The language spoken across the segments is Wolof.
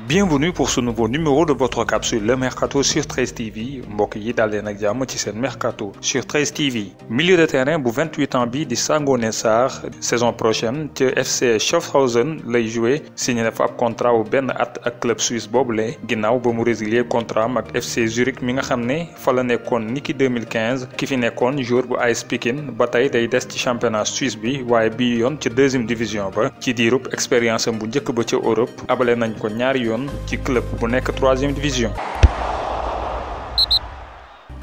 Bienvenue pour ce nouveau numéro de votre capsule Le Mercato sur 13 TV mbokk yi daal leen ak jàmm ci seen Mercato sur 13 TV milieu de terrain bu 28 ans bi di Sangoné Sarr saison prochaine ci FC Schaffhausen lay joué signé na fa ab contrat wu benn at ak club suisse boobule ginnaaw ba mu résilier contrat am ak FC Zurich mi nga xam ne fa la nekkoon niki 2015 ki fi nekkoon joueur bu AS Pikine ba tey day des ci championnat suisse bi waaye bii yoon ci deuxième division ba ci diirub expérience am bu njëkk ba ca Europe abale nañ ko ñaari yoon ci club bu nekk 3e division.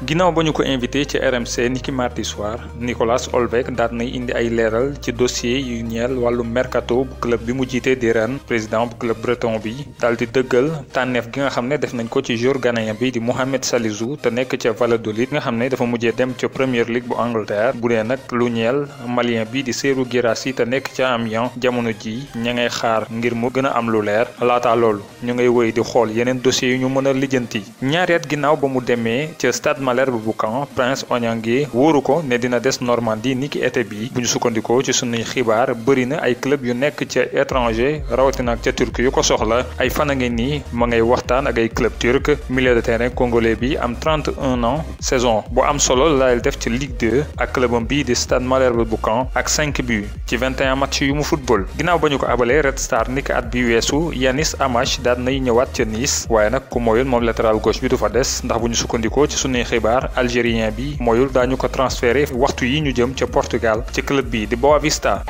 ginnaaw ba ñu ko invité ci RMC niki mardi soir Nicolas Olvek daat nay indi ay leeral ci dossier yu ñeel wàllu mercato bu club bi mu jiite di Rennes président bu club breton bi daal di dëggal tànneef gi nga xam ne def nañ ko ci joueur ghanéen bi di Mohamed Salisu te nekk ca Valladolid nga xam ne dafa mujjee dem ca Premier League bu Angleterre bu dee nag lu ñeel malien bi di Serhou Guirassy te nekk ca Amiens jamono ji ña ngay xaar ngir mu gën a am lu leer laata loolu ñu ngay wéy di xool yeneen dossiers yu ñu mën a lijjanti ñaari at ginnaaw ba mu demee ca Stade Malherbe bu Caen Prince Onyangue wóoru ko ne dina des Normandie niki été bi bu ñu sukkandikoo ci sunuy xibaar bëri na ay club yu nekk ca étranger rawatina ak ca Turquie yu ko soxla ay fan a ngi nii ma ngay waxtaan ak ay club turc milieu de terrain congolais bi am 31 ans saison bu am solo laay def ci Ligue 2 ak clubam bii di Stade Malherbe bu Caen ak 5 buts ci 21 match yu mu football ginnaaw ba ñu ko abalee Red Star niki at bi weesu Yanis Amash daan nay ñëwaat ca Nice waaye nag ku moyul moom latéral gauche bi du fa des ndax bu ñu sukkandikoo ci sunuy xibaar algérien bi moyul daañu ko transféré waxtu yi ñu jëm ca Portugal ci club bi di Boa Vista.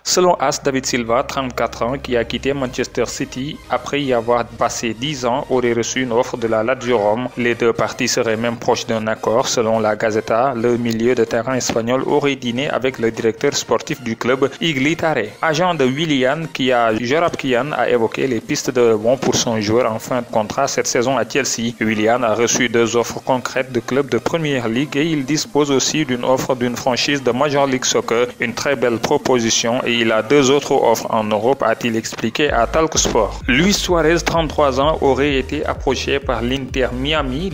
Selon AS, David Silva, 34 ans, qui a quitté Manchester City après y avoir passé 10 ans, aurait reçu une offre de la Lazio Rome. Les deux parties seraient même proches d'un accord. Selon la Gazzetta, le milieu de terrain espagnol aurait dîné avec le directeur sportif du club, Igli Tare. Agent de Willian, Jorab Kian a évoqué les pistes de rebond pour son joueur en fin de contrat cette saison à Chelsea. Willian a reçu 2 offres concrètes de clubs de Premier League et il dispose aussi d'une offre d'une franchise de Major League Soccer. Une très belle proposition et il a 2 autres offres en Europe, a-t-il expliqué à Talksport. Luis Suarez, 33 ans, aurait été approché par l'Inter Miami,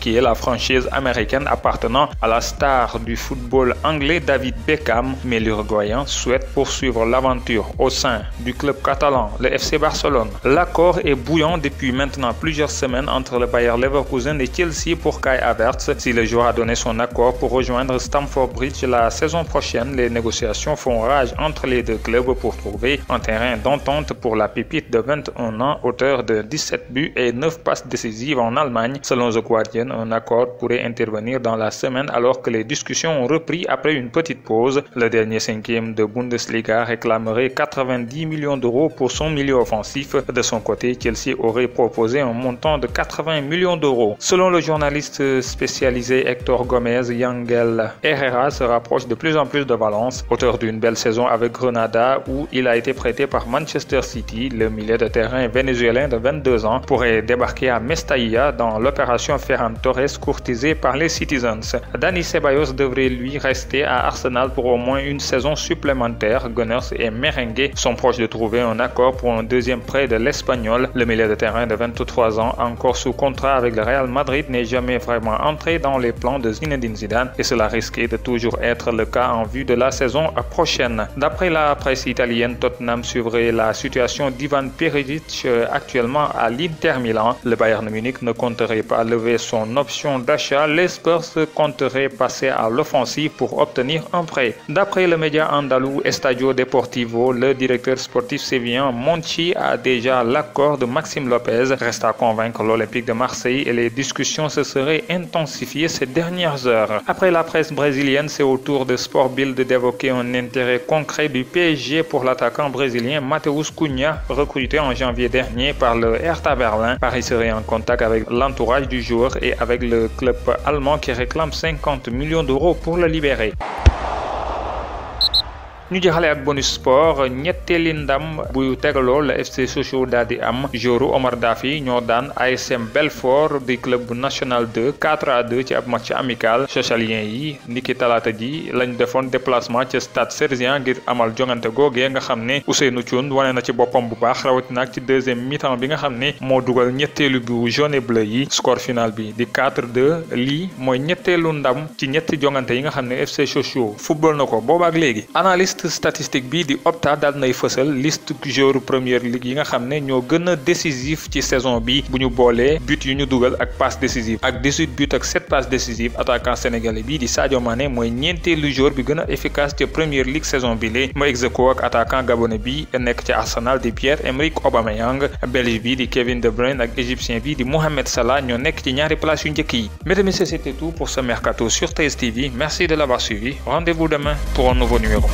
qui est la franchise américaine appartenant à la star du football anglais David Beckham, mais l'Uruguayen souhaite poursuivre l'aventure au sein du club catalan, le FC Barcelone. L'accord est bouillant depuis maintenant plusieurs semaines entre le Bayer Leverkusen et Chelsea pour Kai Havertz. Si le joueur a donné son accord pour rejoindre Stamford Bridge la saison prochaine, les négociations font rage entre les deux clubs pour trouver un terrain d'entente pour la pépite de 21 ans, auteur de 17 buts et 9 passes décisives en Allemagne. Selon The Guardian, un accord pourrait intervenir dans la semaine alors que les discussions ont repris après une petite pause. Le dernier 5e de Bundesliga réclamerait 90 millions d'euros pour son milieu offensif. De son côté, Chelsea aurait proposé un montant de 80 millions d'euros. Selon le journaliste spécialisé Hector Gomez, Yangel Herrera se rapproche de plus en plus de Valence, auteur d'une belle saison avec Grenada où il a été prêté par Manchester City. Le milieu de terrain vénézuélien de 22 ans pourrait débarquer à Mestalla dans l'opération Ferran Torres courtisée par les Citizens. Dani Ceballos devrait lui rester à Arsenal pour au moins une saison supplémentaire. Gunners et Merengue sont proches de trouver un accord pour un deuxième prêt de l'Espagnol. Le milieu de terrain de 23 ans, encore sous contrat avec le Real Madrid, n'est jamais vraiment entré dans les plans de Zinedine Zidane et cela risquait de toujours être le cas en vue de la saison prochaine. D'après la presse italienne, Tottenham suivrait la situation d'Ivan Perisic actuellement à l'Inter Milan. Le Bayern Munich ne compterait pas lever son option d'achat. Les Spurs compteraient passer à l'offensive pour obtenir un prêt. D'après le média andalou Estadio Deportivo, le directeur sportif sévillan Monchi a déjà l'accord de Maxime Lopez. Reste à convaincre l'Olympique de Marseille et les discussions se seraient intensifiées ces dernières heures. Après la presse brésilienne, c'est au tour de Sport Bild d'évoquer un intérêt concret du PSG pour l'attaquant brésilien Matheus Cunha, recruté en janvier dernier par le Hertha Berlin. Paris serait en contact avec l'entourage du joueur et avec le club allemand qui réclame 50 millions d'euros pour le libérer. ñu jeexale ak bonus sport ñetteeli ndam bu tegaloo la FC Sochaux daal di am joru Omar Dafi ñoo daan ASM Belfort di club national 2 4-2 ci ab match amical. Sochalien yi niki talaata ji lañ defoon déplacement ci stade Serzien ngir amal jongante googee nga xam ne Ousseynou Thioune wane na ci boppam bu baax rawatina ak ci deuxième mi-temps bi nga xam ne moo dugal ñetteelu bu jaune et bleu yi. Score final bi di 4-2 lii mooy ñetteelu ndam ci ñetti jongante yi nga xam ne FC Sochaux football na ko boobaak léegi. Analyste analyste statistique bi di Opta dal nay fësal liste joueur Premier League yi nga xam ne ñoo gën a décisif ci saison bi bu ñu boolee but yu ñu dugal ak passe décisive ak 18 buts ak 7 passes décisives attaquant sénégalais bi di Sadio Mané mooy ñeenteelu joueur bi gën a efficace ci Premier League saison bi lee mu ex aequo ak attaquant gabonais bi nekk ci Arsenal di Pierre-Emerick Aubameyang, belge bi di Kevin De Bruyne ak égyptien bi di Mohamed Salah ñoo nekk ci ñaari place yu njëkk yi. Mesdames et messieurs, c'était tout pour ce mercato sur TS TV. Merci de l'avoir suivi. Rendez-vous demain pour un nouveau numéro.